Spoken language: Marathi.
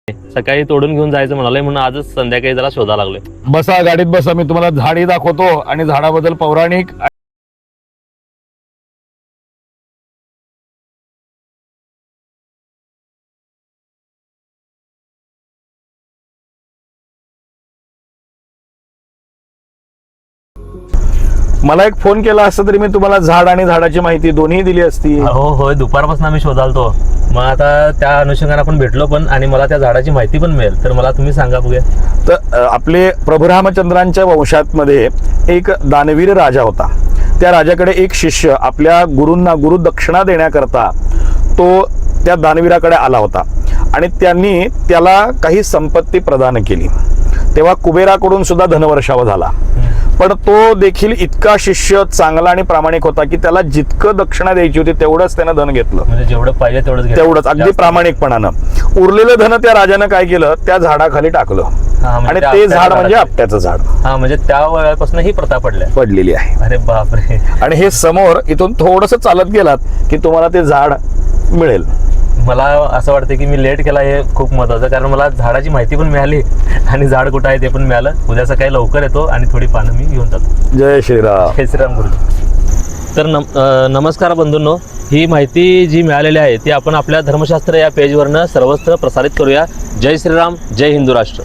सकाळी तोडून घेऊन जायचं म्हणाले, म्हणून आजच संध्याकाळी जरा शोधा लागलोय. बसा गाडीत बसा, मी तुम्हाला झाडी दाखवतो आणि झाडाबद्दल पौराणिक मला एक फोन केला असता तरी मी तुम्हाला झाड आणि झाडाची माहिती दोन्ही दिली असती. हो होय, दुपारपासून आम्ही शोधालतो. मग आता त्या अनुषंगाने आपण भेटलो पण, आणि मला त्या झाडाची माहिती पण मिळेल. तर मला तुम्ही सांगा बघूया. तर आपले प्रभू रामचंद्रांच्या वंशामध्ये एक दानवीर राजा होता. त्या राजाकडे एक शिष्य आपल्या गुरूंना गुरुदक्षिणा देण्याकरता तो त्या दानवीराकडे आला होता आणि त्यांनी त्याला काही संपत्ती प्रदान केली. तेव्हा कुबेराकडून सुद्धा धनवर्षाव झाला. पण तो देखील इतका शिष्य चांगला आणि प्रामाणिक होता की त्याला जितकं दक्षिणा द्यायची होती तेवढंच त्यानं धन घेतलं. म्हणजे जेवढं पाहिजे तेवढंच अगदी प्रामाणिकपणानं. उरलेलं धन त्या राजानं काय केलं, त्या झाडाखाली टाकलं. आणि ते झाड म्हणजे आपट्याचं झाड. म्हणजे त्या वेळापासून ही प्रथा पडलेली आहे. अरे बापरे. आणि हे समोर इथून थोडस चालत गेलात की तुम्हाला ते झाड मिळेल. मला असं वाटतं की मी लेट केला हे खूप महत्वाचं, कारण मला झाडाची माहिती पण मिळाली आणि झाड कुठं आहे ते पण मिळालं. उद्या सकाळी लवकर येतो आणि थोडी पानं मी घेऊन जातो. जय श्रीराम. जय श्रीराम गुरुजी. तर नमस्कार बंधूंनो, ही माहिती जी मिळालेली आहे ती आपण आपल्या धर्मशास्त्र या पेजवरनं सर्वत्र प्रसारित करूया. जय श्रीराम, जय हिंदू राष्ट्र.